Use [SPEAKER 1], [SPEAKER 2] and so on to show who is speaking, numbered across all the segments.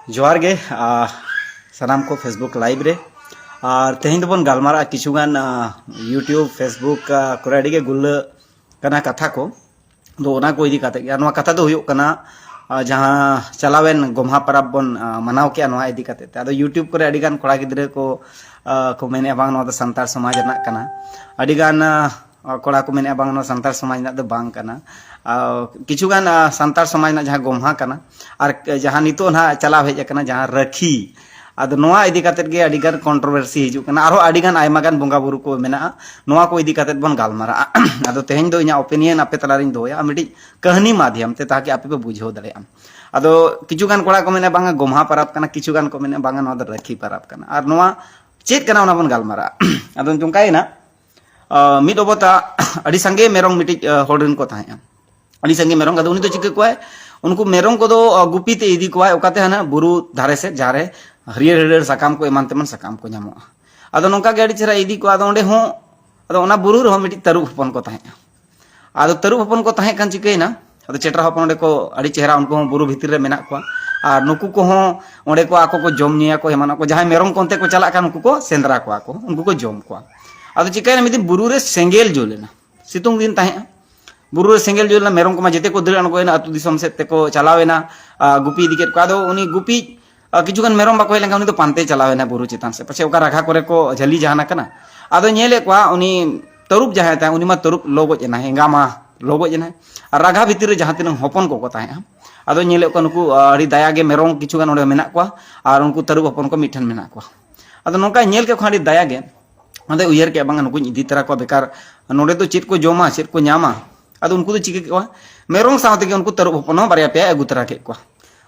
[SPEAKER 1] जोहार गे सनाम को Facebook live रे और तेहन दोबन गालमारा किछुगान यूट्यूब फेसबुक करे अड़ी गे गुल्ला कना कथा को दो ओना को इदी काते गया नोआ कथा दो हुयुग कना जहां चलावेन गोम्हा परब बन मनाव के नोआ इदी काते ते आदो यूट्यूब करे अड़ी गान कोड़ा गिद्रे को मेने बांग नोआ दो संतार समाज रना कना अड़ी गान कोड़ा को मेने बांग नोआ संतार समाज ना दो बांग कना किछुगान संतार समाज ना जहां गोम्हा कना और जहां नितो ना चलाव हेज कना जहां रखी आदो नोआ इदी काते गे अड़ी गान कंट्रोवर्सी हिजु कना आरो अड़ी गान आयमा गान बोंगा बुरु को मेना नोआ को इदी काते बन गालमारा आदो तेहेन दो इना ओपिनियन आपे तलारिन दोया मिडी कहानी माध्यम ते ताकि आपे पे बुझो दड़ेया आदो किछुगान कोड़ा को मेना बांगा गोम्हा परब कना किछुगान को मेना बांगा नोआ दो रखी परब कना और नोआ चेत कना ओना बन गालमारा आदो चुंकायना मिड ओबता अड़ी संगे मेरong मिटी होडन को ताया अड़ी संगे मेरong आदो उनी तो चिके कोय उनको मेरong को दो गुपी ते इदी कोय ओकाते हना बुरु धारे से जारे हरियर हरियर साकाम को एमान तेमन साकाम को नामो आदो नोंका गे अड़ी चेरा इदी को आदो ओंडे हो आदो ओना बुरु रहो मिटी तरुप हपन को ताया आदो तरुप हपन को ताहे कान चिकेना आदो चेटरा हपन ओंडे को अड़ी चेहरा उनको हो बुरु भितर रे मेना को और नुकु को हो ओंडे को आको को जम निया को एमान को जहां मेरong कोनते को चला कान उनको को सेंद्रा को उनको को जम को आदो चिकायना मिदी बुरु रे सेंगेल जोलेना सितुंग दिन ताहे बुरु रे सेंगेल जोलेना मेरong को मा जेते को दर अनगोयना अतु दिसम से ते को चलावेना गुपी दिकेट को आदो उनी गुपी किछुगान मेरong बाको हेलेंगा उनी तो पानते चलावेना बुरु चितान से पछे ओका राखा करे को झली जहाना कना आदो नेले को उनी तरुप जहां ता उनी मा तरुप लोगो जना हेंगा मा लोगो जना और राघा भितिर रे जहां तिन हपन को ताहे आदो नेले को नुकु अड़ी दाया गे मेरong किछुगान ओडे मेना को और उनको तरुप हपन को मिठन मेना को आदो नोका नेल के खाड़ी दाया गे अदे उयर के बांगा नुकु इदी तरा को बेकार नोडे तो चित को जोमा चित को न्यामा आदो उनको तो चिके को मेरong सावते के उनको तरुप हपन बारिया पे अगु तरा के को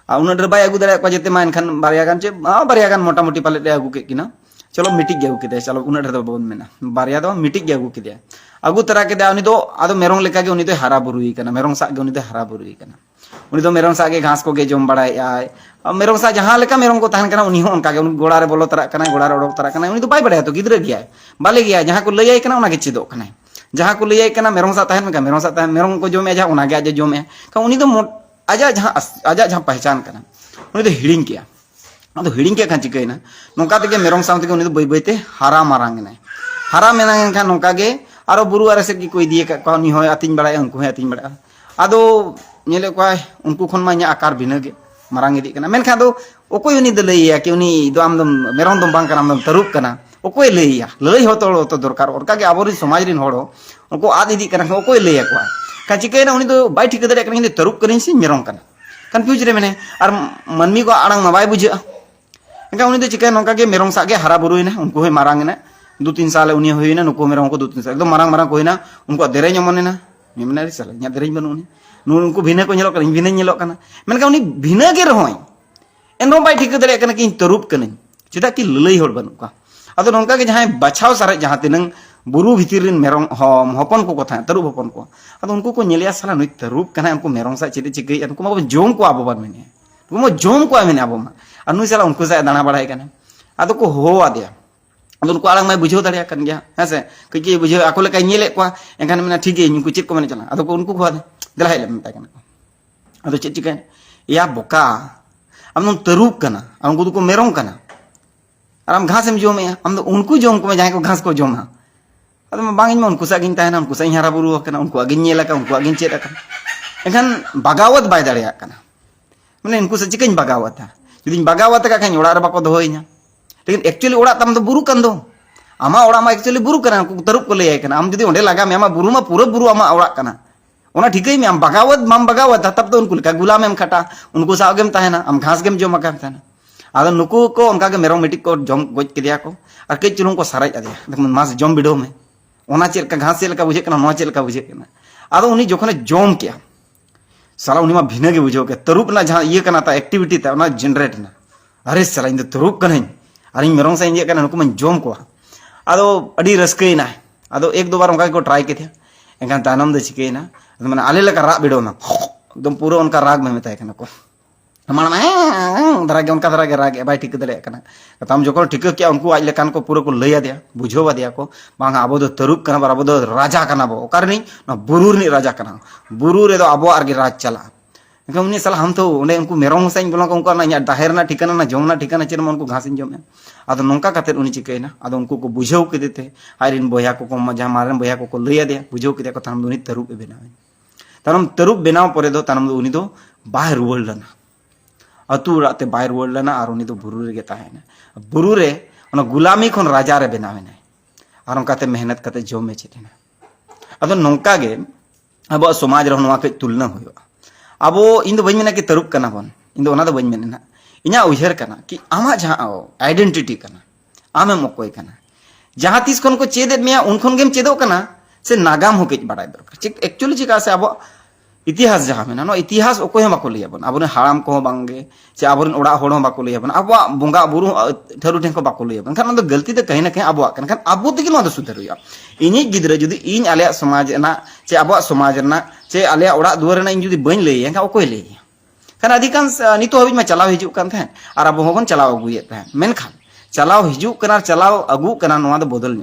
[SPEAKER 1] उन डर बाय अगु दरे को जेते मा एनखान बारिया गान चे बारिया गान मोटा मोटी पाले अगु के किना चलो मिटिक गे अगु के चलो उन डर दो बोन मेना बारिया दो मिटिक गे अगु के अगु तरा के उनी दो आदो मेरong लेका गे उनी दो हरा बुरुई कना मेरong सा गे उनी दो हरा बुरुई कना उनी दो मेरong सा गे घास को गे जोम बड़ाय आय मेरong सा जहां लेका मेरong को ताहन कना उनी हो उनका गे उन गोड़ा रे बोलो तरा कना गोड़ा रे ओडोक तरा कना उनी तो बाय बड़ाय तो गिद्रा गया बाले गया जहां को लइय कना उना गे चिदो कना जहां को लइय कना मेरong सा ताहन मेरong सा ताहन मेरong को जोमे जहां उना गे आज जोमे का उनी दो आजा जहां पहचान कना उनी तो हिडिंग किया अदो हिडिंग के खान चिकैना नोका तेगे मेरong साउते के उनी तो बई बईते हारा मारांग ने हारा मेनांग खान नोका गे आरो बुरु आरे से की कोई दिए का कोनी होय अतिन बड़ाय उनको है अतिन बड़ा आदो नेले कोय उनको खन मा nya आकार भिना गे मारांग इदी कना मेनखा दो ओकोय उनी द लइया कि उनी दो आम दम मेरong दम बांग कना आम दम तरुप कना ओकोय लइया लई होतो तो दरकार ओरका गे आबोरी समाज रिन होड़ो उनको आद इदी कना ओकोय लइया को का चिकैना उनी तो बाय ठीक दरे कना तरुप करिन से मेरong कना कन्फ्यूज रे मेने और मनमी को आड़ंग मा बाय बुझा एंका उनी तो चिका नोका के मेरong सा गे हरा बुरुइना उनको होय मारांग ना 2-3 साल उनी होइना नुको मेरong को 2-3 साल एकदम मारांग मारांग कोइना उनको देरे ñamone मेमना रे साल nya देरे बनु नु उनको भिना को ñelok भिना ñelok kana मेनका उनी भिना गे रहय एनो बाय ठीक दरे kana कि तरुप कने चिदा कि ललई होड़ बनु का आदो नोका के जहां बछाव सारे जहां तिनंग बुरु भितिर रिन मेरong हपन को कथा तरुप हपन को आदो उनको को ñelया साला नुई तरुप कना उनको मेरong सा चिदे चिकै उनको मा जोम को आबो बान मेने उनको मा जोम को मेने आबो मा अनु साला उनको सा दाना बड़ाय कना आदो को हो आदिया आदो उनको आलंग मा बुझो दाड़िया कन गया हेसे कई बुझो आको लेका ñele को एनखान मेना ठीक गे उनको चित को मेने चला आदो को उनको को दला हेले मेता कना आदो चित चिकै या बोका आम तरुप कना उनको को मेरong कना और आम घास एम जोमे आम उनको जोम को जहां को घास को जोमा अदो बांगिन मा उनको सागिन ताहना उनको साइ हरा बुरु कना उनको आगिन ñela उनको आगिन चेत कना एनखान बागावत बाय दाड़िया कना माने इनको से चिकन बागावत जुदी बागावत का खान ओड़ा रे बाको दोहइना लेकिन एक्चुअली ओड़ा तम तो बुरु कन दो आमा ओड़ा मा एक्चुअली बुरु कना तरुप को लइय कना आम जुदी ओंडे लगा मे आमा बुरु मा पूरा बुरु आमा ओड़ा कना ओना ठीकई में आम बागावत माम बागावत तब तो उनको का गुलाम एम खटा उनको सागेम ताहना आम घास गेम जोमा का ताहना आदो नुकु को उनका के मेरong मिटिक को जम गोज केदिया को और के चुलुंग को साराय आदिया देखम मास जम बिडो में ओना चेल का घास चेल का बुझे कना नो चेल का बुझे कना आदो उनी जोखने जम किया साला उनी मा भिना गे बुझो के तरुप ना जहां ये कना ता एक्टिविटी ता ना जनरेट ना अरे साला इन तरुप कने अरे मेरong सा इंजे कना नुकु मन जम को आदो अडी रस्कई ना आदो एक दो बार उनका को ट्राई के थे एनखान तानम दे चिकेना माने आले लका राग बिडो ना एकदम पूरा उनका राग में मेताय कना को हमारा में दरा के उनका दरा के राग बाय ठीक दरे कना तम जोको ठीक किया उनको आज लेकान को पूरा को लइया दिया बुझोवा दिया को बांगा आबो दो तरुप कना बार आबो दो राजा कना बो ओकार नहीं ना बुरुर नि राजा कना बुरु रे दो आबो आर गे राज चला एनखान उनी साला हम तो उन्हें उनको मेरम साइन बोला उनको इन दाहेर ठिकाना जमना ठिकाना चेर उनको घास जमे अब नौका उनी चिकना अब उनको को बुझाव के आइन बया को जहाँ मारेन बया को लैदे बुझाव के तारम उनी तरुब बनावे तारम तरुब बनाव पर तारम उनी बाय रुआड़ लेना अतु उड़ाते बाय रुआड़ लेना और उनी बुरु रे तहना बुरु रे गुलामी खन राजा रे बनावेना और उनकाते मेहनत करते जमे चेना अब नौका गे अब समाज रे कई तुलना हो अब इन बी मेना कि तरुब करना बन इन बी मेना इना उहर करना कि आमा जहाँ आइडेंटिटी करना आमेम अकोय करना जहाँ तीस खन को चेद मे उन खन गेम चेदो करना से नागाम हो कई बड़ा दरकार एक्चुअली चिका से अब इतिहास जहाँ मेना नो इतिहास अकोय बाको लैयाबन अब हाड़ाम को बांगे से अब बाको लैयाबन अब बंगा बुरु ठरू ठें को बाको लैयाबन खान गलती तो कहीं ना कहीं अब अब तक सुधर हुआ इन गिद्रा जुदी इन आले समाज चे अब समाज चे आले ओड़ा दुआर इन जुदी बन लैया एनखान अकोय लैया खान अधिकांश नितो हबी में चलाव हिजुकान थे और अब होबन चलाव अगुयेद थे मेनखान चलाव हिजुकान चलाव अगु कना नोआ दो बदल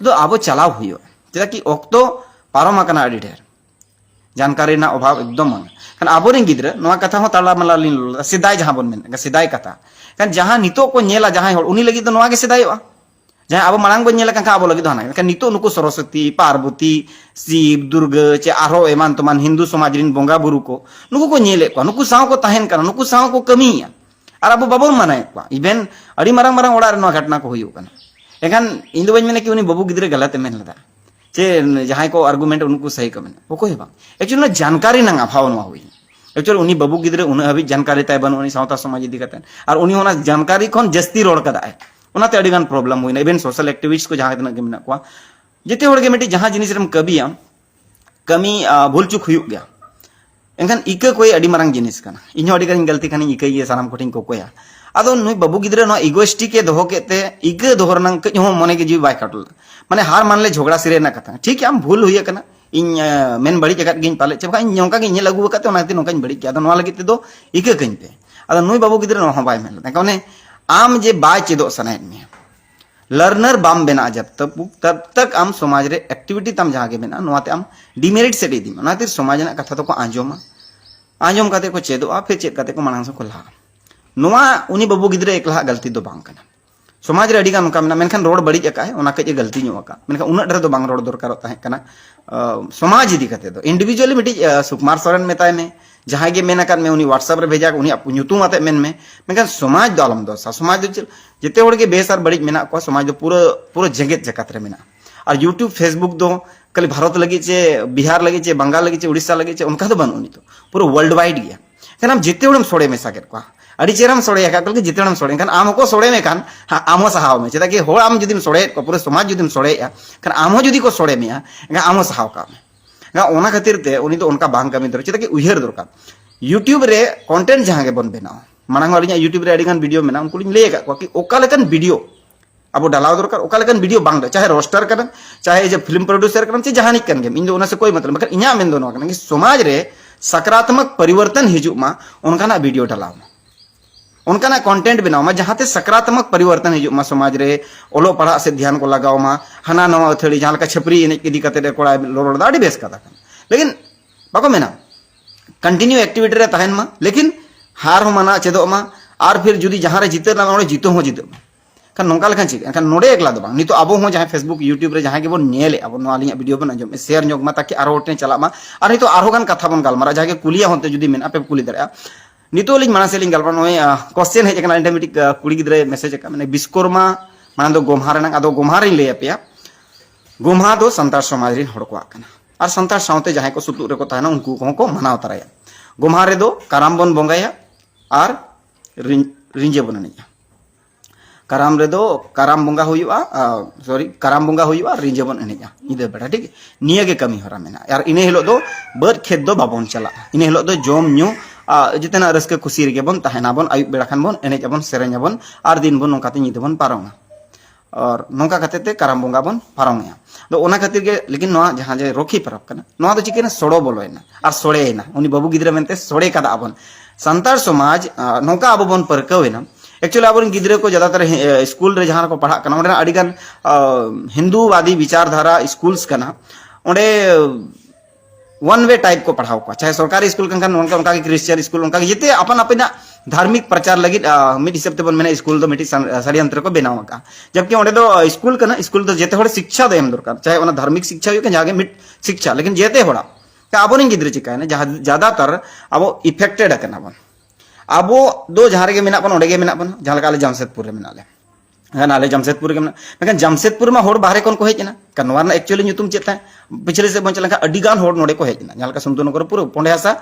[SPEAKER 1] तो अब चलाव हुआ चेदा कि ओक्तो पारम आकना अडी ढेर जानकारी ना अभाव एकदम खान अब गिद्रा नोआ कथा हो ताला मला लिन सेदाय जहाँ बन मेन सेदाय कथा खान जहाँ नितो को नेला जहाँ उनी लगी तो नोआ गे सेदायोआ जहाँ अब मांग बन अब लगे हाना नितो नुकु सरस्वती पार्वती शिव दुर्गा चे आरो एमान तमान हिंदू समाज रिन बोंगा बुरु को नुकु को नेले को नुकु साव को तहन कना नुकु साव को कमिया और अब बाबन मानाए को इवेन अड़ी मारंग मारंग ओड़ा रे घटना को हुई कना एखान इन दो बन मेने कि उनी बाबू गिद्रे गलत मेन लदा चे जहाँ को आर्गुमेंट उनको सही को मेना ओको बा एक्चुअली जानकारी ना अभाव ना हुई एक्चुअली उनी बाबू गिद्रे उन हबी जानकारी ताय बन उनी सावता समाज इदी कते और उनी होना जानकारी खन जस्ती रोड कदा उनाते अड़ी गान प्रॉब्लम हुई इवेन सोशल एक्टिविस्ट को जहाँ तना मेना को जिते होड़ गे मिट्टी जहाँ जिनिस रेम कबिया कमी भूल चुक हुई गया एनखान इका कोई अड़ी मारंग जिनिस कना इन अड़ी गान गलती खानी इका ये सानाम कोटिंग को कोया अदो नुई बाबू गिद्रे नो इगोइस्टिक के दोहो केते इका दोहर नंग कई हो मने के जीव बाय काटल माने हार मान ले झगड़ा सिरे ना कथा ठीक है हम भूल हुई कना इन मेन बड़ी जगत गिन पाले चबका इन नोका गिन लागू कते ओनाते नोका बड़ी के अदो नोआ लगी ते दो इका कइन पे अदो नुई बाबू गिद्रे नो बाय मेन कने आम जे बाय चेदो सनायत में लर्नर बाम बेना तब तक आम समाज रे एक्टिविटी तम जहाँ के बेना नोआते आम डिमेरिट से दी ओनाते समाज ना कथा तो को आंजोमा आंजोम काते को चेदोआ फिर चेद काते को मानang से को ला नोआ उनी बाबू गिद्रे एकला गलती दो बांग कना समाज रे अड़ी गान नोका मेना मेनखान रोड बड़ी एका है ओना कजे गलती नो का मेनखान उना डर दो बांग रोड दरकार ताहे कना समाज इदी कते दो इंडिविजुअली मिटी सुकुमार सोरेन मेताय में जहाँ के मेना में उनी व्हाट्सएप रे भेजा उनी नुतुम आते मेन में मेनखान समाज दो आलम दो समाज दो जिते होड़ के बेस और बड़ी मेना को समाज दो पूरा पूरा जगत जगत रे मेना और यूट्यूब फेसबुक दो खाली भारत लगी चे बिहार लगी चे बंगाल लगी चे उड़ीसा लगी चे उनका तो बन उनी तो पूरा वर्ल्ड वाइड गया खान हम जिते होड़म सोड़े में साकेट को अड़ी चेरम सोड़े का कल के जिते होड़म सोड़े खान आम को सोड़े में खान आम सहाव में चेदा कि होड़ आम जुदीम सोड़े को पूरा समाज जुदीम सोड़े खान आम जुदी को सोड़े में आम सहाव का में ओना खातिर ते उनी तो उनका बांग कमी दर चेदा कि उहर दरकार यूट्यूब रे कंटेंट जहाँ के बन बनाओ मांग वाली यूट्यूब रे अड़ीगान वीडियो में उनको लई का कि ओका लेकन वीडियो अब डालाव दरकार ओका लेकन वीडियो बांग चाहे रोस्टर करन चाहे जे फिल्म प्रोड्यूसर करन चाहे जहानिक कन गेम इन दो से कोई मतलब मगर इना मेन दो न कि समाज रे सकारात्मक परिवर्तन हिजुक मा उनका वीडियो डालाव उनका कंटेंट बनाओ मा जहाँ सकारात्मक परिवर्तन हिजुक मा समाज रे ओलो पढ़ा से ध्यान को लगाओ मा हना नवा अथड़ी जहाँ छपरी एने इदी कते कोड़ा लोड़ आड़ी बेस कथा लेकिन बाको मेना कंटिन्यू एक्टिविटी रे तहन मा लेकिन हार हो मना चेदो मा और फिर जुदी जहाँ रे जीते ना ओडे जीतो हो जीतो खान नोंका लेखान चिक खान नोडे एकला दो बांग नितो अबो हो जहाँ फेसबुक यूट्यूब रे जहाँ के बोन नेले अब नो आलिया वीडियो बन आंजम शेयर जोग मा ताकि आरो होटे चला मा और नितो आरो गान कथा बन गालमारा जहाँ के कुलिया होते जुदी मेन आपे कुली दरया नितो लिंग मानसे लिंग गालमारा नोय क्वेश्चन हे जकना इंटरमीडिएट कुड़ी गिद्रे मैसेज का माने विश्वकर्मा माने दो गोमहा रेना आदो गोमहा रे ले आपेया गोमहा दो संतार समाज रे हड़ को आकना और संतार सावते जहाँ को सुतु रे को ताना उनको को मनाव तराया गोमहा रे दो कराम बन बोंगाया और रिंजे बन एनेजा कराम रे दो कराम बोंगा हुआ सॉरी कराम बोंगा हुआ रिंजे बन एनेजा इदे बेटा ठीक निया के कमी हरा मेना यार इने हिलो दो बर खेत दो बाबन चला इने हिलो दो जोम न्यू जितना रस्के खुशी रे बन तहना बन आयुब बेड़ा खान बन एनेजा बन सेरेंजा बन और दिन बन नोकाते निदे बन पारोंगा और नौका खाते कराम बोंगा बन पारोंगा तो ओना खातिर के लेकिन नोआ जहाँ जे रोखी परब कना नोआ तो चिकेना सोड़ो बोलोयना और सोड़ेना उनी बाबू गिद्रे मेनते सोड़े कदा अबन संतार समाज नौका अब बन परकवेना एक्चुअली अब गिद्रे को ज्यादातर स्कूल रे जहाँ को पढ़ा कना ओडे अड़ीगान हिंदूवादी विचारधारा स्कूल्स कना ओडे वन वे टाइप को पढ़ाओ को चाहे सरकारी स्कूल kan उनका क्रिश्चियन स्कूल उनका जेते अपन अपन धार्मिक प्रचार लगी मिड हिसाब ते बन मेना स्कूल दो मिटी षड्यंत्र को बनाव का जबकि ओंडे दो स्कूल का स्कूल दो जेते होड़ शिक्षा दो एम दरकार चाहे ओना धार्मिक शिक्षा हो जागे मिड शिक्षा लेकिन जेते होड़ा का अब गिद्रे चिका है ज्यादातर अब इफेक्टेड बन अब दो जहाँ रे मेना बन ओंडे गे मेना बन जहाँ लगा जमशेदपुर रे मेना ले आले जमशेदपुर के मेना जमशेदपुर में होड़ बाहरे कौन को हेजना कनवार एक्चुअली नुतुम चेत पिछले से बन चला अड़ी गान होड़ नोडे को हेजना जहाँ लगा सुंदरनगर पूरा पोंडेहासा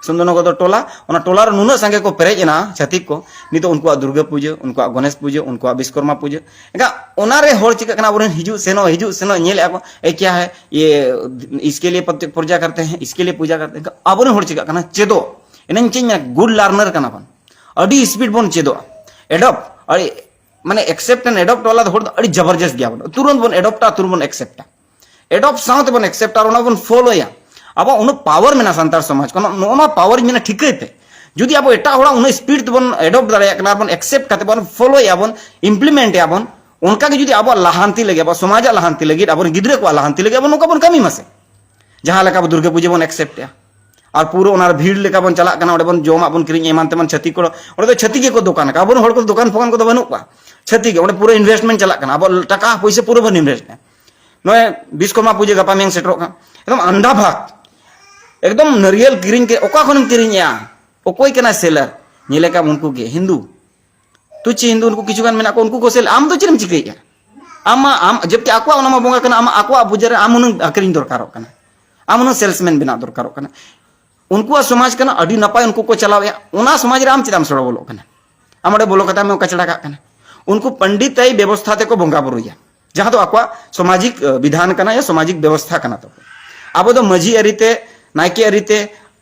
[SPEAKER 1] सुंदरनगर दो टोला ओना टोला रे नुना संगे को पेरेजना छातिक को नितो उनको दुर्गा पूजा उनको गणेश पूजा उनको विश्वकर्मा पूजा एका ओना रे होड़ चिका कना बोरेन हिजु सेनो नेल आको ए क्या है ये इसके लिए पूजा करते हैं इसके लिए पूजा करते हैं अब होड़ चिका कना चेदो इनन चेंज में गुड लर्नर कना बन अड़ी स्पीड बन चेदो एडॉप्ट अड़ी माने एक्सेप्ट एंड एडॉप्ट वाला होड़ अड़ी जबरदस्त गया बन तुरंत बन एडॉप्टा तुरंत बन एक्सेप्टा एडॉप्ट साथ बन एक्सेप्ट और बन फॉलो या अब उन पावर में सानतार समाज को ना पावर में ठिकते जुदी अब एटा होड़ा उन स्पीड बन एडॉप्ट दाड़े कना बन एक्सेप्ट करते बन फॉलो या बन इम्प्लीमेंट या बन उनका के जुदी अब लाहांती लगे अब समाज लाहांती लगे अब गिद्रे को लाहांती लगे अब उनका बन कमी मसे जहां लगा अब दुर्गा पूजा बन एक्सेप्ट या और पूरा ओनार भीड़ लेका बन चला कना ओडे बन जोमा बन किरिंग एमान तेमन छती को ओडे तो छती के को दुकान का अब होड़ को दुकान फोकान को बनु पा छती के ओडे पूरा इन्वेस्टमेंट चला कना अब टाका पैसे पूरा बन इन्वेस्ट नय विश्वकर्मा पूजा गपा में सेटरो का एकदम अंधा भाग एकदम नरियल किरिंग के ओका खन किरिंग या ओकोय कना सेलर नीले का उनको के हिंदू तुची हिंदू उनको किछु गान मेना को उनको को सेल आम तो चिरम चिकैया आम जबकि आकवा ओना बोंगा कना आम आकवा पूजा रे आम उन अकरिंग दरकारो कना आम उन सेल्समैन बिना दरकारो कना उनको समाज कना अड़ी नपाय उनको को चलावे उना समाज रे आम चिराम सड़ो बोलो कना आमडे बोलो कथा में कचड़ा का कना उनको पंडित आई व्यवस्था ते को बोंगा बुरुया जहां तो आकवा सामाजिक विधान कना या सामाजिक व्यवस्था कना तो अब दो मजी अरिते नायके अरिते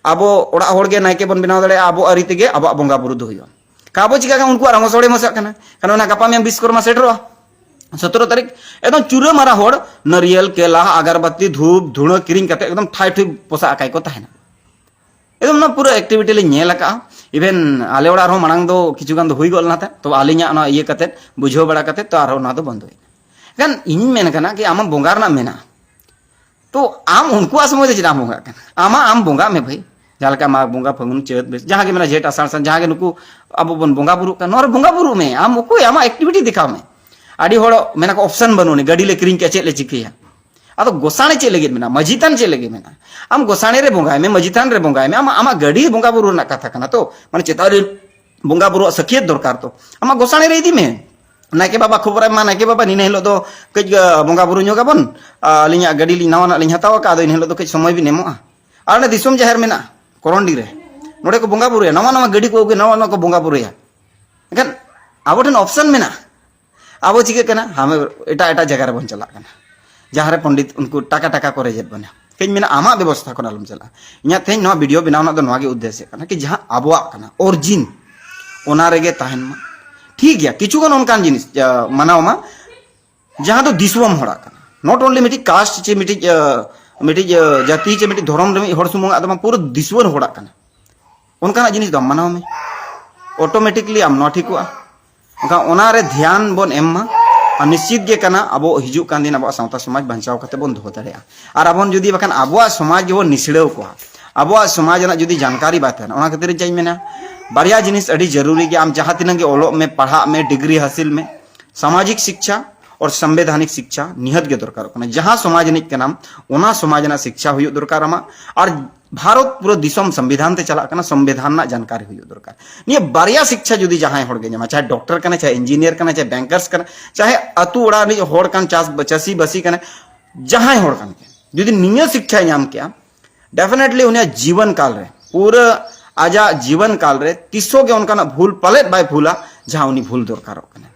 [SPEAKER 1] अब ओड़ा होड़गे नायके बन बनाव दड़े अब अरिते गे अब बोंगा बुरु दो हुयो काबो चिका का उनको रंग सोड़े मसा कना कना ना गपा में विश्वकर्मा सेटरो 17 तारीख एकदम चूरे मारा होड़ नरियल केला अगरबत्ती धूप धुणो किरिंग कते एकदम ठाई ठाई पोसा आकाय को ताहेना एकदम ना पूरा एक्टिविटी ले नेल का इवन आले ओड़ा रो मांग दो किछु गान दो हुई गोल ना था तो आलिया ना ये कते बुझो बड़ा कते तो आरो ना दो बंद होई kan ini men kana कि आम बोंगा ना मेना तो आम उनको असमय दे चिना बोंगा कना आमा आम बोंगा में भाई जालका मा बोंगा फगुन चेत बेस जहां के मेना जेट आसार सन जहां के नुकु अब बन बोंगा बुरु का नोर बोंगा बुरु में आम को आमा एक्टिविटी दिखा में आडी होड़ मेना को ऑप्शन बनोनी गाड़ी ले किरिंग के चेत ले चिकिया अब गोसाणे चे लगे मेना मजीतान चे लगे मेना आम गोसाणे रे बोंगा में मजीतान रे बोंगा में आमा गाड़ी बोंगा बुरु ना कथा कना तो माने चेतारे बोंगा बुरु सखियत दरकार तो आमा गोसाणे रे इदी में नायके बाबा खबर मा नायके बाबा नीने हिलो दो कज बोंगा बुरु ᱧᱚᱜ ᱜᱟᱵᱚᱱ ᱟᱹᱞᱤᱧᱟᱜ ᱜᱟᱹᱰᱤ ᱞᱤᱧ ᱱᱟᱣᱟᱱᱟᱜ ᱞᱤᱧ ᱦᱟᱛᱟᱣ ᱟᱠᱟᱫ ᱟᱫᱚ ᱤᱱ ᱦᱤᱞᱳᱜ ᱫᱚ ᱠᱟᱹᱡ ᱥᱚᱢᱚᱭ ᱵᱤᱱ ᱮᱢᱚᱜᱼᱟ ᱟᱨ ᱚᱱᱟ ᱫᱤᱥᱚᱢ ᱡᱟᱦᱮᱨ ᱢᱮᱱᱟᱜᱼᱟ ᱠᱚᱨᱚᱱᱰᱤ ᱨᱮ ᱱᱚᱰᱮ ᱠᱚ ᱵᱚᱸᱜᱟ ᱵᱩᱨᱩᱭᱟ ᱱᱟᱣᱟ ᱱᱟᱣᱟ ᱜᱟᱹᱰᱤ ᱠᱚ ᱟᱹᱜᱩᱭᱟ ᱱᱟᱣᱟ ᱱᱟᱣᱟ ᱠᱚ ᱵᱚᱸᱜᱟ ᱵᱩᱨᱩᱭᱟ ᱮᱱᱠᱷᱟᱱ ᱟᱵᱚ ᱴᱷᱮᱱ ᱚᱯᱥᱚᱱ ᱢᱮᱱᱟᱜᱼᱟ ᱟᱵᱚ ᱪᱤᱠᱟᱹᱜ ᱠᱟᱱᱟ ᱦᱟᱢᱮ ᱮᱴᱟᱜ ᱮᱴᱟᱜ ᱡᱟᱭᱜᱟ ᱨᱮᱵᱚᱱ ᱪᱟᱞᱟᱜ ᱠᱟᱱᱟ ᱡᱟᱦᱟᱸ ᱨᱮ ᱯᱚᱸᱰᱤᱛ ᱩᱱᱠᱩ ᱴᱟᱠᱟ ᱴᱟᱠᱟ ᱠᱚ ᱨᱮᱡᱮᱫ ᱵᱚᱱᱟ ᱠᱟᱹᱡ ᱢᱮᱱᱟ ᱟᱢᱟᱜ ᱵᱮᱵᱚᱥᱛᱷᱟ ᱠᱷᱚᱱ ᱟᱞᱚᱢ ᱪᱟᱞᱟᱜᱼᱟ ᱤᱧᱟᱹᱜ ᱛᱮᱦᱮᱧ ᱱᱚᱣᱟ ᱵᱷᱤᱰᱤᱭᱳ ᱵᱮᱱᱟᱣ ᱨᱮᱱᱟᱜ ᱫᱚ ᱱᱚᱣᱟ ᱜᱮ ᱩᱫᱽᱫᱮᱥᱥᱚ ᱠᱟᱱᱟ कि ᱡᱟᱦᱟᱸ ᱟᱵᱚᱣᱟᱜ ᱠᱟᱱᱟ ᱚᱨᱤᱡᱤᱱ ᱚᱱᱟ ᱨᱮᱜᱮ ᱛᱟᱦᱮᱱ ᱢᱟ ठीक गया किछु गन उनकान जिनिस मानाव मा जहां तो दिसवम होड़ा कना नॉट ओनली मिटी कास्ट चे मिटी जाति चे मिटी धर्म रे होड़ सुमंग आदमा पूरा दिसवन होड़ा कना उनकाना जिनिस दम मानाव में ऑटोमेटिकली आम न ठिकवा उनका ओना रे ध्यान बन एम्मा और निश्चित गे कना अब हिजु कान दिन अब सावता समाज बंचाव कते बन दो दड़िया और अब जुदी बखान अब समाज जो निसड़ेव को अब समाज ना जुदी जानकारी बात है ओना खातिर चाहि मेना बारिया जिनिस अड़ी जरूरी कि आम जहां तिना के ओलो में पढ़ा में डिग्री हासिल में सामाजिक शिक्षा और संवैधानिक शिक्षा निहत के दरकार कना जहां समाज निक के नाम ओना समाज ना शिक्षा हुई दरकार मा और भारत पूरा दिसम संविधान ते चला कना संविधान ना जानकारी हुई दरकार निये बारिया शिक्षा जुदी जहां होड़ गे नमा चाहे डॉक्टर कना चाहे इंजीनियर कना चाहे बैंकर्स कना चाहे अतु ओड़ा नि होड़ कान चास बचासी बसी कना जहां होड़ कान के जुदी निये शिक्षा नाम के डेफिनेटली उन्हें जीवन काल रे पूरा आजा जीवन काल रे तिसो के उनका ना भूल पलेट बाय भूला जहां उनी भूल दरकार कना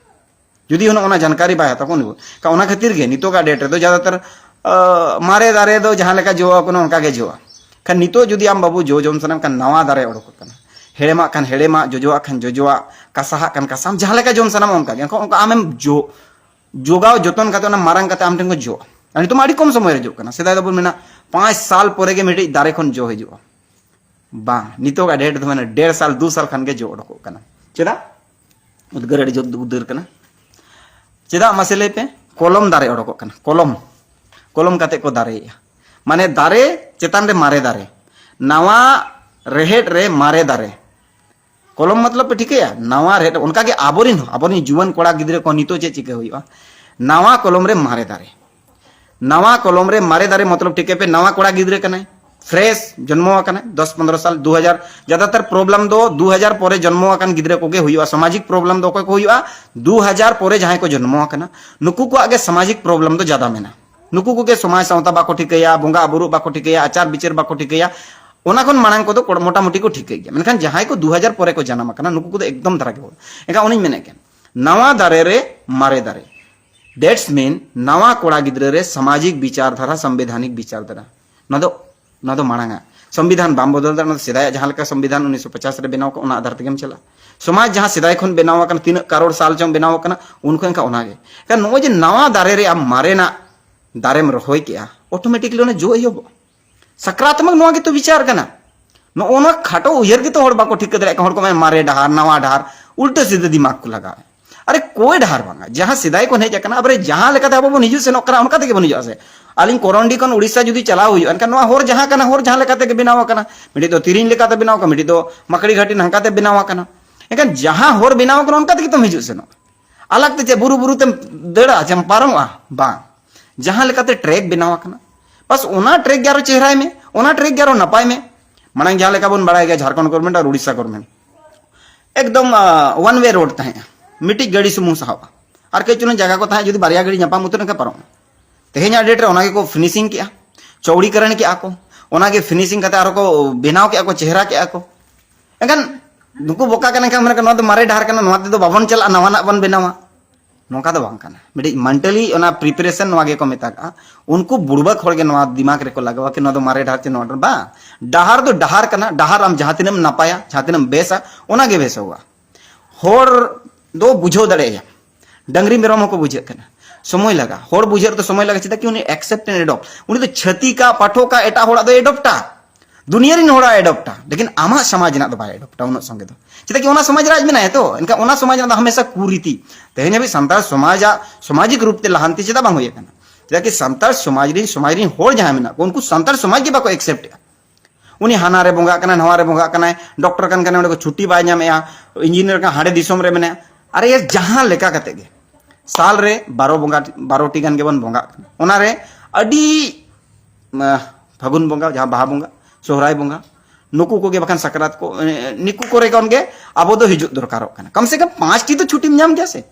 [SPEAKER 1] जुदी उना जानकारी बाय हता कोन का उना खातिर गे नितो का डेट रे तो ज्यादातर मारे दारे दो जहां लेका जोआ कोन उनका के जोआ खान नितो जुदी आम बाबू जो जोम सनम का नवा दारे ओडक कना हेड़ेमा खान हेड़ेमा जोजोआ खान जोजोआ कासाहा खान कासाम जहां लेका जोम सनम उनका के उनका आमेम जो जोगाव जतन काते ना मारंग काते आम ठेन को जो अनि तो माडी कम समय रे जो कना सेदा दबुन मेना 5 साल परे के मिटी दारे खन जो हिजो बा नितो का डेट तो मैंने 1.5 साल 2 साल खान के जो ओडको कना चेदा उदगर अड़ी जो उदर कना चेदा मसले पे कलम दारे ओडको कना कलम काते को दारे माने दारे चेतान रे मारे दारे नवा रेहेड रे मारे दारे कलम मतलब ठीक है नवा रेहेड उनका के आबोरिन जुवन कोड़ा गिद्रे को नितो चे चिके हुई नवा कलम रे मारे दारे नवा कलम रे मारे दारे मतलब ठीक है पे नवा कोड़ा गिद्रे कने फ्रेश जन्मो 10-15 साल 2000 ज्यादातर प्रॉब्लम दो 2000 पोरे जन्मो गिद्रे कोगे हुई सामाजिक प्रॉब्लम दो को हुई 2000 पोरे जहां को जन्मो नुकु को आगे सामाजिक प्रॉब्लम दो ज्यादा मेना नुकु को के समाज सावता बाको ठिकैया बोंगा बुरु बाको ठिकैया आचार विचार बाको ठिकैया ओना कोन मांग को तो मोटा मोटी को ठिकै गया मेनखान जहां को 2000 पोरे को जन्म नुकु को एकदम धरा के एका उनी मेने के नवा दारे रे मारे दारे दैट्स मीन नवा कोड़ा गिद्रे रे सामाजिक विचारधारा संवैधानिक विचारधारा ना दो मांगा संविधान बाम बदल दा सेदाय जहां लेका संविधान 1950 रे बनाव को आधार तेगेम चला समाज जहां सेदाय खन बनाव तीन करोड़ साल चम बनाव उनको इनका ओनागे नो जे नवा दारे रे आम मारेना दारे में रहोय के ऑटोमेटिकली ओने जो इयो सकारात्मक नवा के तो विचार कना नो खाटो उयर के तो हड़ बाको ठीक दरे हड़ को मारे डहार नवा डहार उल्टे सीधे दिमाग को लगावे अरे कोई डहार बांगा जहां सिदाय को हेज कना अबरे जहां लेका अब बन हिजु सेनो कना उनका तेगे बन हिजु से आलिन कोरंडी कन उड़ीसा जुदी चलाव हुई अनका नवा होर जहां कना होर जहां लेका तेगे बनावा कना मिडी तो तिरिन लेका ते बनावा का मिडी तो मकड़ी घाटी नंका ते बनावा कना एकान जहां होर बनावा कना उनका तेगे तुम हिजु सेनो अलग ते बुरु बुरु ते दड़ा जम पारमवा बा जहां लेका ते ट्रैक बनावा कना बस ओना ट्रैक ग्यारो चेहरा में ओना ट्रैक ग्यारो नपाय में मांग जहां लेका बन बड़ा गया झारखंड गवर्नमेंट और उड़ीसा गवर्नमेंट एकदम वन वे रोड तहे मिट्टी गाड़ी सुमु साहब और कई चुन जगह को था जुदी बारिया गाड़ी नपाम उतर का पारो तेहेना डेट रे ओनागे को फिनिशिंग के चौड़ीकरण के को ओनागे फिनिशिंग कते आरो को बनाव के को चेहरा के को एगन नुकु बोका कने का मन का मारे डार कना नवा ते दो बाबन चला नवाना बन बनावा नोका दो बांग कना मिडी मेंटली ओना प्रिपरेशन नवागे को मेता का उनको बुड़बक होड़ के नवा दिमाग रे को लगावा के न दो मारे डार चे नवा बा डहार दो डहार कना डहार आम जहां तिनम नपाया जहां तिनम बेसा ओनागे बेस हुआ होर दो बुझो दड़े डंगरी मेरम को बुझे कना समय लगा होड़ बुझे तो समय लगा चिता कि उनी एक्सेप्ट एंड एडॉप्ट उनी तो छती का पाठो का एटा होड़ा दो एडॉप्टा दुनिया रिन होड़ा एडॉप्टा लेकिन आमा समाज ना दो बाय एडॉप्टा उन संगे दो चिता कि ओना समाज राज में ना है तो इनका ओना समाज ना हमेशा कुरीति तेने भी संताल समाज सामाजिक रूप ते लहांती चिता बांग होय कना चिता कि संताल समाज रिन होड़ जहां में ना उनको संताल समाज के बाको एक्सेप्ट उनी हाना रे बोंगा कना नवा रे बोंगा कना डॉक्टर कन कने को छुट्टी बाय नामेया इंजीनियर का हाड़े दिसोम रे मेने अरे ये जहां लेका कते गे साल रे 12 टी गन के बन बोंगा ओना रे अडी फागुन बोंगा जहां बाहा बोंगा सोहराय बोंगा नुकु को के बखान सकरात को निकु को रे कौन के अब दो हिजु दरकार कम से कम 5 टी तो छुट्टी में क्या से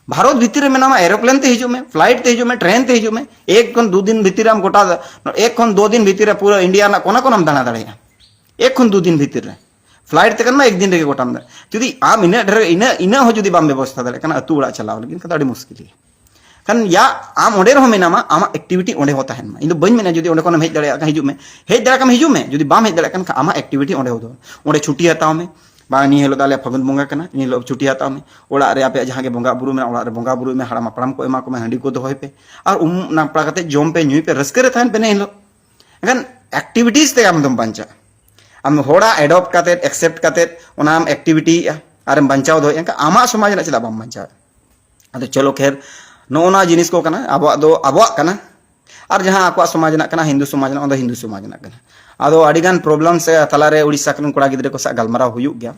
[SPEAKER 1] भारत भीतर में नामा एरोप्लेन ते हिजु में फ्लाइट ते हिजु में ट्रेन ते हिजु में एक खन 2 दिन भीतर हम गोटा एक खन 2 दिन भीतर पूरा इंडिया ना कोना कोना दाना दड़े एक खन 2 दिन भीतर फ्लाइट ते एक दिन रे गोटाम दे जुदी आम इना ढेर इना हो जुदी बाम व्यवस्था दड़े कना अतु उड़ा चलाव लेकिन कदा मुश्किल है कन या आम ओडे रहो मेनामा आम एक्टिविटी ओडे होता है इन दो बइन मेना जुदी ओडे कोन हेज दड़े का हिजु में हेज दड़े कम हिजु में जुदी बाम हेज दड़े कन आमा एक्टिविटी ओडे हो दो ओडे छुट्टी हताव में बा नि हेलो दाले फगुन बोंगा कना नि लो छुट्टी हताव में ओड़ा रे आपे जहां के बोंगा बुरु में ओड़ा रे बोंगा बुरु में हड़ाम अपड़ाम को एमा को में हंडी को दोहय पे और नापड़ा कते जोम पे न्यूई पे रस्के रे थान पे ने हेलो अगन एक्टिविटीज ते आम दम पंचा आम होड़ा एडॉप्ट काते एक्सेप्ट काते ओना आम एक्टिविटी आरम बंचाव दो एंका आमा समाज ना चला बम बंचा अदो चलो खैर नोना जिनिस को कना अबवा कना और जहां आकवा समाज ना कना हिंदू समाज ना हिंदू समाज ना कना आदो अडिगान प्रॉब्लम से तलारे उड़ीसा कन कोड़ा गिद्रे को सा गलमरा हुयु गया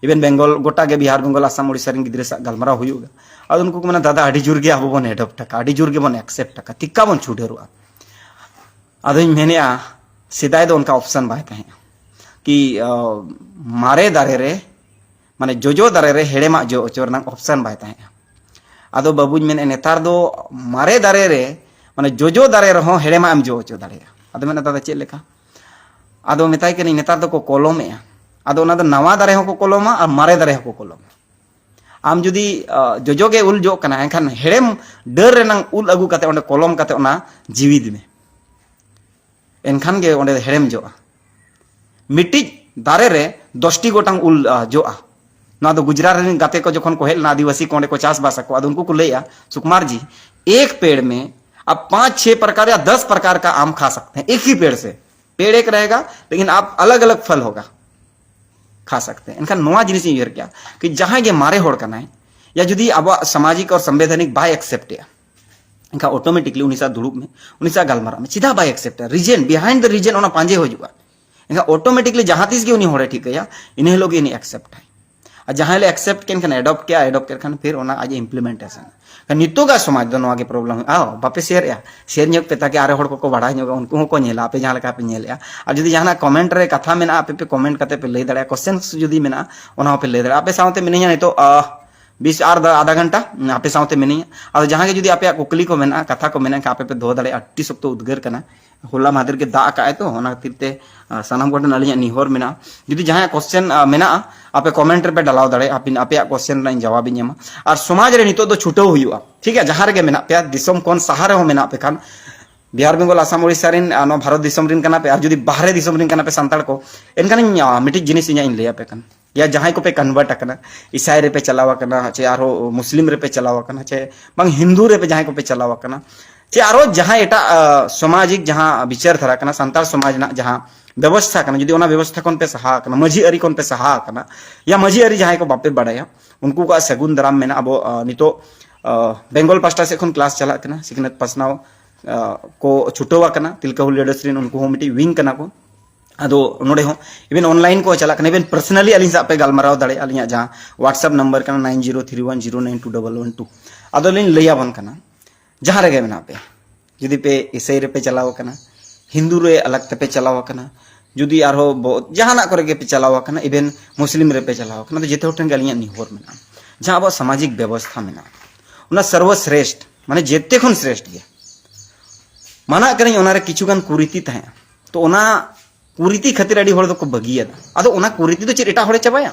[SPEAKER 1] इवन बेंगल गोटा के बिहार बेंगल आसाम उड़ीसा रिन गिद्रे सा गलमरा हुयु गया आदो उनको को मना दादा अडी जुर गया बन एडॉप्ट का अडी जुर के बन एक्सेप्ट का तिक्का बन छुडेरुआ आदो इन मेनेया सिदाय दो उनका ऑप्शन बाय तहे कि मारे दारे रे माने जोजो दारे रे हेड़ेमा जो ओचोरना ऑप्शन बाय तहे आदो बाबूज मेने नेतार दो मारे दारे रे माने जोजो दारे रहो हेड़ेमा एम जो ओचो दारे आदो मेना दादा चेक लेका आदो मेताय के नेतार दो को कलमे आदो ओना दो नवा दारे हो को कलमा और मारे दारे हो को कलमा आम जुदी जोजो के उल जो कना एखान हेड़ेम डर रेनां उल अगु काते ओंडे कलम काते ओना जीवित में एनखान गे ओंडे हेड़ेम जोआ मिट्टी दारे रे 10टी गोटांग उल जोआ ना दो गुजरात रे गाते को जखन को हेल आदिवासी को को चास बास को उनको को लेया सुकुमार जी एक पेड़ में आप 5-6 प्रकार या 10 प्रकार का आम खा सकते हैं एक ही पेड़ से पेड़ एक रहेगा लेकिन आप अलग अलग फल होगा खा सकते हैं इनका नवा जिनिस यूर क्या कि जहां ये मारे होड़ करना है या जुदी अब सामाजिक और संवैधानिक बाय एक्सेप्ट इनका ऑटोमेटिकली उनी सा दुड़ुब में उनी सा गालमारा में चिदा बाय except reason behind the reason ओना पांजे होजुआ इनका ऑटोमेटिकली जहां तीस के उनी होड़े ठीक है इन्हें लोग इन्हें एक्सेप्ट है और जहां ले एक्सेप्ट केन एडॉप्ट किया एडॉप्ट कर फिर ओना आज इम्प्लीमेंटेशन नितो का समाज दो नवा के प्रॉब्लम आओ बापे शेयर या शेयर न्योक पे ताकि आरे होड़ को बड़ा न्योक उनको को नेला पे जहां लका पे नेला और जदी जहां कमेंट रे कथा मेना पे पे कमेंट करते पे ले दड़े क्वेश्चंस जदी मेना ओना पे ले दड़े आपे साउते मिनिया नहीं तो 20 और आधा घंटा आपे साउते मिनिया और जहां के जदी आपे कुकली को मेना कथा को मेना आपे पे दो दड़े 28 सप्तो उद्गार कना होला मादर के दा का तो होना तीरते सनाम गोटन अलिया निहोर मेना जदी जहां क्वेश्चन मेना आपे कमेंट पे डालाव दड़े आपे आपे क्वेश्चन रे जवाब ᱧᱟᱢᱟ और समाज रे नितो दो छुटो हुआ ठीक है जहां रे मेना पे दिसम कोन सहारे हो मेना पे खान बिहार बेंगल आसाम ओडिशा रिन नो भारत दिसम रिन कना पे और जदी बाहरे दिसम रिन कना पे संताड़ को एनकान मिटी जिनिस इᱧ ले पे कन या जहां को पे कन्वर्ट करना ईसाई रे पे चलावा करना चे आरो मुस्लिम रे पे चलावा करना चे बंग हिंदू रे पे जहां को पे चलावा करना चे आरो जहां एटा सामाजिक जहां विचार धरा करना संताल समाज ना जहां व्यवस्था करना जदी ओना व्यवस्था कोन पे सहा करना मजी अरी कोन पे सहा करना या मजी अरी जहां को बापे बड़ाया उनको का सगुन दराम में अब नितो बेंगल पास्टा से क्लास चला करना सिखनत पसनाव को छुटोवा करना तिलका हुल लीडर्स रिन उनको मिटी विंग करना को अदो नोडे हो इवन ऑनलाइन को चला करना इवन पर्सनली अली सा पे गालमाराव दड़े अली जहां व्हाट्सएप नंबर करना 9031092112 अदो लिन लैया बन करना जहां रे मेना पे जदी पे ईसाई रे पे चलाव करना हिंदू रे अलग ते पे चलाव करना जदी आरो जहाना करे के पे चलाव करना इवन मुस्लिम रे पे चलाव करना तो जेते होटन गलिया निहोर मेना जहां अब सामाजिक व्यवस्था मेना उना सर्वश्रेष्ठ माने जेते खन श्रेष्ठ गया माना करें ओना रे किछुगान कुरीति तहे तो ओना कुरीति खातिर अड़ी होड़ को बगिया अदो ओना कुरीति तो चे एटा होड़े चाबाया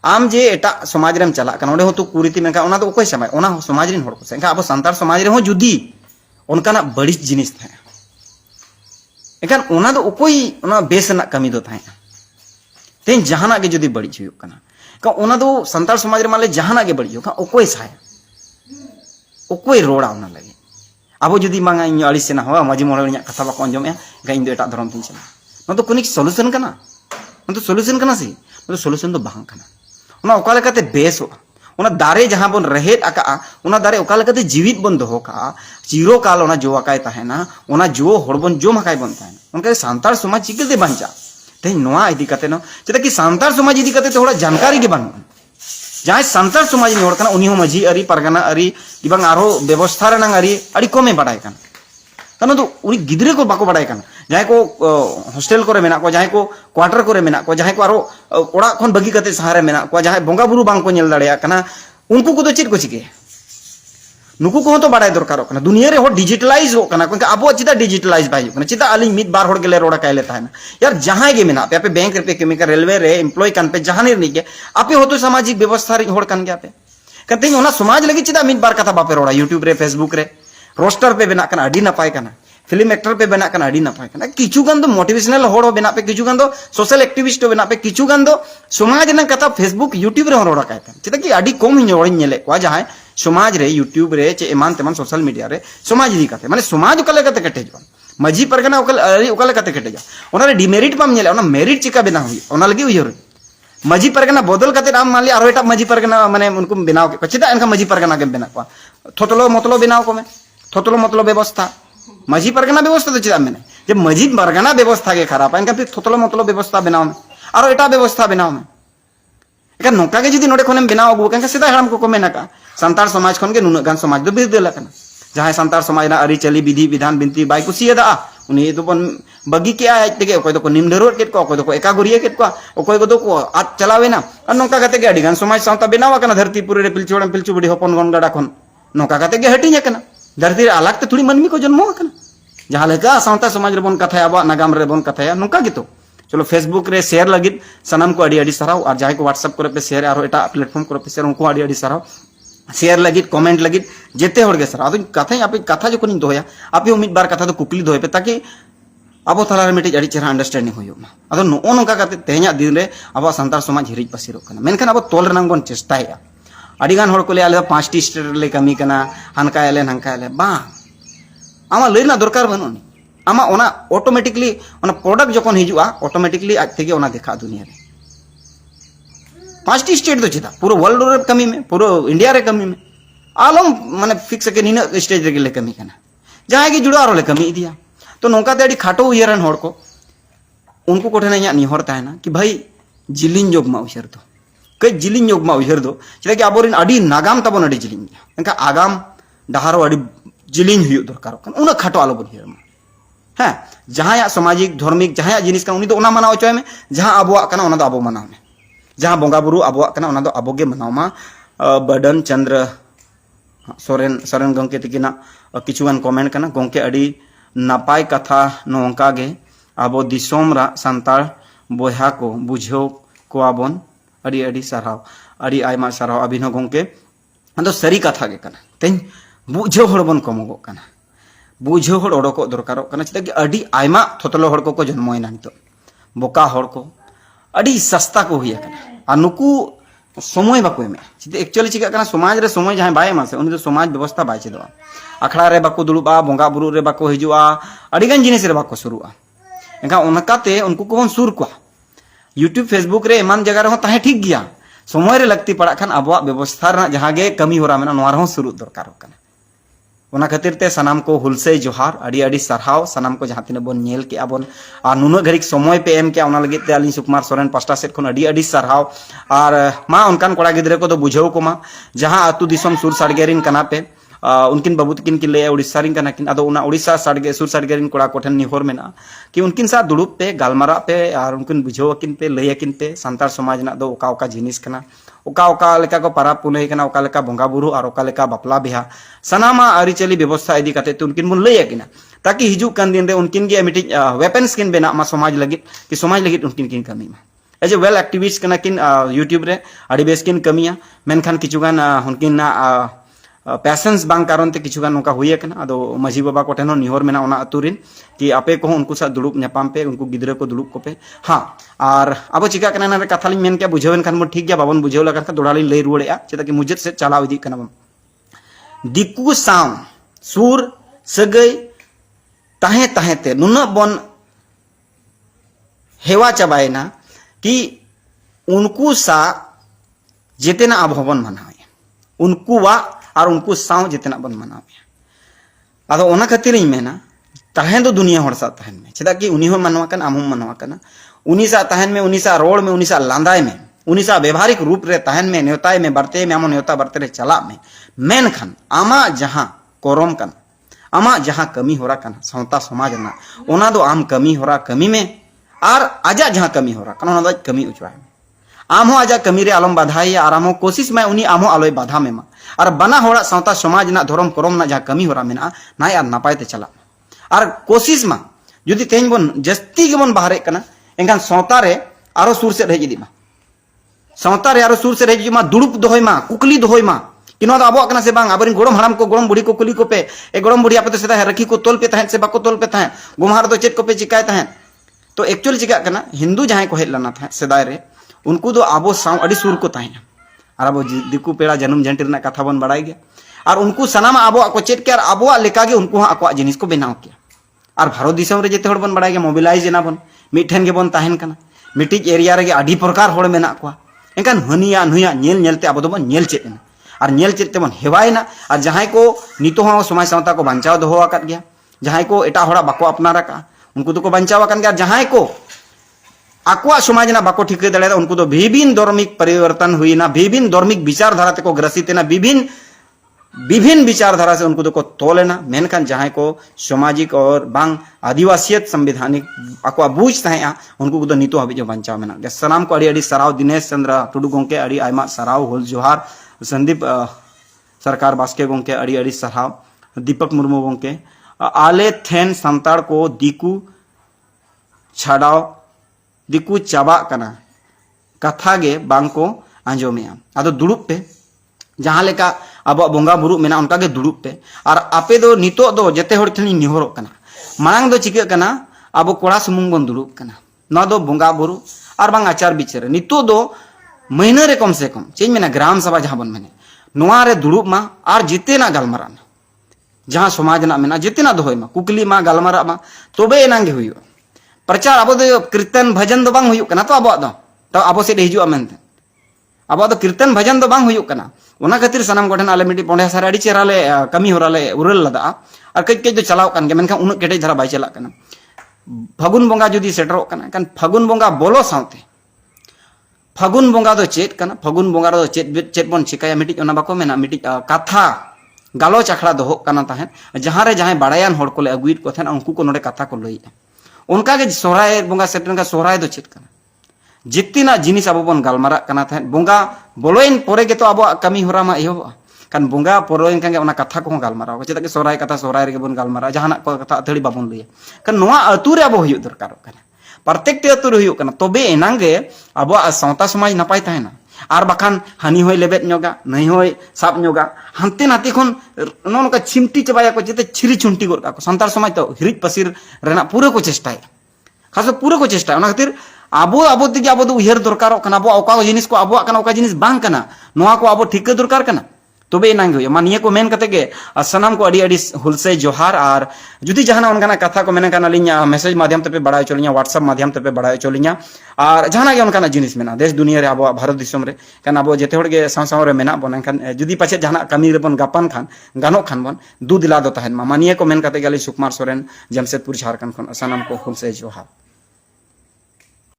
[SPEAKER 1] आम जे एटा समाज रेम चला कन ओडे हो तो कुरीति मेका ओना तो ओकोय समय ओना समाज रिन होड़ को सेका अब संतार समाज रे हो जुदी ओनकाना बड़ी जिनिस था एकान ओना दो ओकोय ओना बेस ना कमी दो था तेन जहाना के जुदी बड़ी हुई कना का ओना दो संतार समाज रे माले जहाना के बड़ी का ओकोय साय ओकोय रोड़ा ओना लगे अब जुदी मांगा इन अड़िस ना हो माजी मोड़ कथा बाको अंजमे का इन दो एटा धर्म तीन चला ना तो कोनिक सॉल्यूशन कना ना तो सॉल्यूशन कना सी ना तो सॉल्यूशन दो बांग कना ओना ओका लेकाते बेस हो ओना दारे जहां बन रहेत आका ओना दारे ओका लेकाते जीवित बन दोहो का चिरो काल ओना जो आकाय ताहेना ओना जो होड़बन जो मकाय बन ताहेना उनके संतार समाज चिकते बांचा ते नोआ इदी कते न चेता कि संतार समाज इदी कते थोड़ा जानकारी के बन जहां संतार समाज नि होड़कना उनी हो मजी अरी परगना अरी किबांग आरो व्यवस्था रे नंग अरी अड़ी कमे बडाय कान कनो तो उनी गिदरे को बाको बडाय कान जहां को हॉस्टल करे मेना को जहां को क्वार्टर करे मेना को जहां को आरो ओड़ा खन बगी कते सहारे मेना को जहां बोंगा बुरु बांग को नेल दाड़या कना उनको को तो चित को चिके नुकु को तो बडाय दरकार कना दुनिया रे हो डिजिटलाइज हो कना क्योंकि अब चिता डिजिटलाइज बाय कना चिता अली मित बार होड़ गेले रोड़ा कायले ताना यार जहां के मेना पे बैंक रे पे केमिका रेलवे रे एम्प्लॉय कान पे जहां नि के आपे हो तो सामाजिक व्यवस्था रे होड़ कान गया पे कते ओना समाज लगी चिता मित बार कथा बापे रोड़ा यूट्यूब रे फेसबुक रे रोस्टर पे बना कना अडी नपाय कना फिल्म एक्टर पे बना कना अडी नपाय कना किछु गान दो मोटिवेशनल होड़ हो बना पे किछु गान दो सोशल एक्टिविस्ट हो बना पे किछु गान दो समाज ना कथा फेसबुक यूट्यूब रे रोड़ा काय चिता कि अडी कम हि होड़ नेले को जहां समाज रे यूट्यूब रे चे एमान तेमान सोशल मीडिया रे समाज इदी कते माने समाज ओकले कते कटे जवन मजी परगना ओकले कते कटे जा ओना रे डिमेरिट पाम नेले ओना मेरिट चिका बना हुई ओना लगी उयर मजी परगना बदल कते नाम मान लिया आरो एटा मजी परगना माने उनको बनाव के चिता इनका मजी परगना के बना को थोतलो मतलो बनाव को में थोतलो मतलो व्यवस्था मजी परगना व्यवस्था तो चिता मैंने जब मजी परगना व्यवस्था के खराब इनका फिर थोतलो मतलो व्यवस्था बनाव में आरो एटा व्यवस्था बनाव में एका नोका के जदी नोडे खने बनाव अगु के सीधा हराम को मेना का संतार समाज खन के नुना गान समाज दो बिरदे लकना जहां संतार समाज ना अरी चली विधि विधान बिनती बाय कुसियदा उनी तो बन बगी के आय तेगे ओकोय तो को निम धरो केट को ओकोय तो को एका गुरिया केट को ओकोय को को आत चलावे ना और नोका कते के अडी गान समाज सावता बनावा कना धरती पुरे रे पिलचोड़म पिलचु बडी होपन गन गडा खन नोका कते के हटिnya कना धरती रे अलग ते थोड़ी मनमी को जन्म कना जहां लेका सावता समाज रे बन कथा आबा नागाम रे बन कथा नोका गितो चलो फेसबुक रे शेयर लगित सनम को अडी अडी सराव और जहां को व्हाट्सएप करे पे शेयर और एटा प्लेटफॉर्म करे पे शेयर उनको अडी अडी सराव शेयर लगित कमेंट लगित जेते होड़ गे सर अदो कथा आपे कथा जो कोनी दोया आपे उम्मीद बार कथा तो कुकली दोय पे ताकि अब थाला रे मिटे अडी चेहरा अंडरस्टैंडिंग होयो मा अदो नो नोका काते तेहना दिन रे अब संतार समाज हिरिज पसिरो कना मेनखान अब तोल रनांग बन चेष्टाया अडी गान होड़ को ले आले 5टी स्टेट ले कमी कना हनका आले बा आमा लेना दरकार बनुनी आमा ओना ऑटोमेटिकली ओना प्रोडक्ट जखन हिजुआ ऑटोमेटिकली आज थेके ओना देखा दुनिया रे 5टी स्टेट दो चिता पूरा वर्ल्ड रे कमी में पूरा इंडिया रे कमी में आलम माने फिक्स के निना स्टेज रे ले कमी कना जहां के जुड़ा आरो ले कमी दिया तो नौका ते अड़ी खाटो उयरन हड़ को उनको कोठे ना निहर ताना कि भाई जिलिन जोग मा उयहर दो कई जिलिन जोग मा उयहर दो चेदा कि आबोरिन अड़ी नागाम तबन अड़ी जिलिन एनका आगाम डाहारो अड़ी जिलिन हुयु दरकार कन उना खाटो आलो बन हिरमा हाँ जहां सामाजिक धार्मिक जहां जिनिस कन उनी दो उना मनाव चोय में जहां आबोआ कना उना दो आबो मनाव में जहां बोंगा बुरु आबोआ कना उना दो आबोगे मनाव मा बडन चंद्र सोरेन गंके तिकिना किचुगान कमेंट कना गंके अड़ी नापाय कथा नोंका गे आबो दिसोम रा संताल बोहा को बुझो कोआबन अड़ी अड़ी साराव अड़ी आयमा साराव अभिनव गंके अदो सरी कथा गे कना तेन बुझो हड़बन कमगो कना बुझो हड़ ओडको दरकारो कना चेदा कि अड़ी आयमा थोतलो हड़ को जन्मयना नितो बोका हड़ को अड़ी सस्ता को हुई कना आ नुकु समय बाको एमे चेदा एक्चुअली चिका कना समाज रे समय जहां बाय मासे उनी तो समाज व्यवस्था बाय चेदवा अखड़ा रे बाको दुलुबा बोंगा बुरु रे बाको हिजुआ अड़ी गान जिनिस रे बाको सुरुआ एनका उनकाते उनको को बन सुर को यूट्यूब फेसबुक रे एमान जगह रे ताहे ठीक गया समय रे लगती पड़ा खान अबवा व्यवस्था रे जहां गे कमी होरा मेना नोआ रे सुरु दरकार कना ओना खातिर ते सनाम को हुलसे जोहार अड़ी अड़ी सरहाव सनाम को जहां तिने बन नेल के आबन आ नुनो घड़िक समय पे एम के ओना लगे ते अली सुकुमार सोरेन पास्टा सेट खन अड़ी अड़ी सरहाव और मा उनकान कोड़ा गिदरे को तो बुझाव को मा जहां अतु दिसम सुर साडगेरिन कना पे उनकिन बाबू तकिन की ले उड़ीसा रिन कना किन आदो उना उड़ीसा साडगे सुर साडगेरिन कोड़ा कोठन निहोर मेना कि उनकिन सा दुड़ुब पे गालमारा पे और उनकिन बुझाव किन पे लय किन पे संतार समाज ना दो ओका ओका जिनिस कना ओका ओका लेका को पारा पुनई कना ओका लेका बोंगा बुरु और ओका लेका बपला बिहा सनामा अरिचली व्यवस्था इदी काते तो उनकिन मुन लय किना ताकि हिजु कान दिन रे उनकिन गे मिटी वेपन्स किन बेना मा समाज लगित कि समाज लगित उनकिन किन कमी मा एज ए वेल एक्टिविस्ट कना किन यूट्यूब रे अड़ी बेस किन कमिया मेनखान किचुगान उनकिन पैसेंस बांग कारण ते किचुगान नोका हुई कना अदो मजी बाबा को ठेनो निहोर मेना ओना अतुरिन कि आपे को उनको सा दुड़ुब न्यापाम पे उनको गिदरे को दुड़ुब को पे हाँ और अब चिका कना ना कथा लिन मेन के बुझावन खान ठीक गया बाबन बुझाव लगा का दोड़ाली लई रुड़ेआ चेदा कि मुजत से चलाव इदी कना बम दिकु साव सुर सगई ताहे ताहे ते नुना बन हेवा चबायना कि उनको सा जेतेना अभवन मनावे उनको वा और उनको साव जितना बन मनावे आदो ओना खातिर इ मेना तहन दो दुनिया हड़ सा तहन में चेदा कि उनी हो मनवा कन आम मनवा कना उनी सा तहन में उनी सा रोड में उनी सा लांदाय में उनी सा व्यवहारिक रूप रे तहन में नेवताय में बरते में आमो नेवता बरते रे चला में मेन खान आमा जहां कोरम कन आमा जहां कमी होरा कन संता समाज ना ओना दो आम कमी होरा कमी में और आजा जहां कमी होरा कन ओना दो कमी उचवा आम हो आजा कमी रे आलम बाधाई और आम कोशिश में उनी आम आलोय बाधा में मा और बना होड़ा सावता समाज ना धर्म करम ना जहां कमी होरा मेना नाय और नापाय ते चला और कोशिश मा जुदी तेन बन जस्ती गेबन बाहरे कना एंगान सावता रे आरो सुर से रह जिदी मा सावता रे आरो सुर से रह जिदी मा दुड़ुप दोहय मा कुकली दोहय मा कि नो आबो कना से बांग आबरिन गोड़म हराम को गोड़म बुढ़ी को कुली को पे ए गोड़म बुढ़ी आपे तो सेदा रखी को तोल पे तहन से बाको तोल पे तहन गुमहार दो चेट को पे चिकाय तहन तो एक्चुअली चिका कना हिंदू जहां को हेज लना था सेदाय रे उनको दो आबो साव अड़ी सुर को तहन और अब दिकु पेड़ा जन्म झंटी रना कथा बन बड़ाई गया और उनको सनामा आबो को चेट के और आबो लेका गे उनको आको जिनिस को बनाव किया और भारत दिसम रे जेते हड़ बन बड़ाई गया मोबिलाइज ना बन मिठन के बन तहन कना मिटिज एरिया रे अड़ी प्रकार हड़ मेना को एनकान हनिया नुया नेल नेलते आबो दो बन नेल चेतना और नेल चेते बन हेवायना और जहां को नितो हो समाज सावता को बंचाव दोहो आकत गया जहां को एटा हड़ा बाको अपनारा का उनको तो को बंचाव आकन गया जहां को आकुआ समाज ना बाको ठीक दड़े उनको तो विभिन्न धार्मिक परिवर्तन हुई ना विभिन्न धार्मिक विचारधारा ते को ग्रसित ना विभिन्न विचारधारा से उनको तो को तोलेना मेनखान जहां को सामाजिक और बांग आदिवासियत संवैधानिक आकुआ बुझ तहेआ उनको तो नितो हबी जो बंचाव मेना गया सलाम को अड़ी अड़ी सराव दिनेश चंद्र टुडू गोंके अड़ी आयमा सराव होल जोहार संदीप सरकार बास्के गोंके अड़ी अड़ी सराव दीपक मुर्मू गोंके आले थेन संताड़ को दिकु छाड़ाव दिकु चाबा कना कथा गे बांग को आंजोमेया आदो दुड़ुब पे जहां लेका अब बोंगा बुरु मेना उनका गे दुड़ुब पे और आपे दो नितो दो जते हड़ ठनी निहोरो कना मांग दो चिके कना अब कोड़ा सुमुंग बन दुड़ुब कना न दो बोंगा बुरु और बांग आचार विचार नितो दो महीना रे कम से कम चेंज मेना ग्राम सभा जहां बन मेने नोआ रे दुड़ुब मा और जिते ना गलमारा जहां समाज ना मेना जिते ना दोहय मा कुकली मा गलमारा मा तोबे एनांगे हुई प्रचार अब कीर्तन भजन दो बांग हुई कना तो अब से हिजुआ मेनते अब कीर्तन भजन तो बांग हुयुक कना ओना खातिर सनाम गोठन आले मिटी पोंडे सारे अड़ी चेहरा ले कमी होरा ले उरल लदा और कई कई तो चलाव कान के मेनखान उन केटे धरा बाय चला कना फागुन बोंगा जुदी सेटरो कना कान फागुन बोंगा बोलो सावते फागुन बोंगा दो चेत कना फागुन बोंगा दो चेत बोन चिकाया मिटी ओना बाको मेना मिटी कथा गालोच आखड़ा दोहो कना ताहेन जहां रे जहां बाड़ायान होड़ को ले अगुइट को थान उनको को नोडे कथा को लई उनका के सोहराय बोंगा सेटन का सोहराय दो चेत कना जितना जिनिस अब बन गालमारा कना थाहेन बोंगा बोलोइन पोरे के तो अब कमी होरा मा इहो kan bunga poroin kan ona katha ko galmara ko cheta ke sorai kata sorai rege bon galmara jahana ko kata athari babon laya kan noa ature abo huyuk dorkar kana प्रत्येक टे अतुर हुयुक कना तबे एनांगे अब सावता समाज नपाय ताहेना आर बाखान हानि होय लेबेत ᱧᱚᱜᱟ नहीं होय साब ᱧᱚᱜᱟ हानते नाती खन नोनका छिमटी चबाया को जेते छिरी छुंटी गोर का संतार समाज तो हिरिज पसिर रेना पूरे को चेष्टाय खास पूरे को चेष्टाय ओना खातिर आबो आबो दिगे आबो दो उहेर दरकार कना आबो ओका जिनिस को आबो कना ओका जिनिस बांग कना नोआ को आबो ठीक दरकार कना तबे नांगे हुई मानिए को मेन कते के सनाम को अड़ी अड़ी हुलसे जोहार और जुदी जहाना उनका कथा को मेने काना लिया मैसेज माध्यम ते पे बड़ा चलिया व्हाट्सएप माध्यम ते पे बड़ा चलिया और जहाना के उनका जिनिस मेना देश दुनिया रे अब भारत दिसम रे काना अब जेते होड़ के साव रे मेना बन खान जुदी पाछे जहाना कमी रे बन गापान खान गानो खान बन दू दिला दो ताहेन मानिए को मेन कते गली सुकुमार सोरेन जमशेदपुर झारखंड खन सनाम को हुलसे जोहार।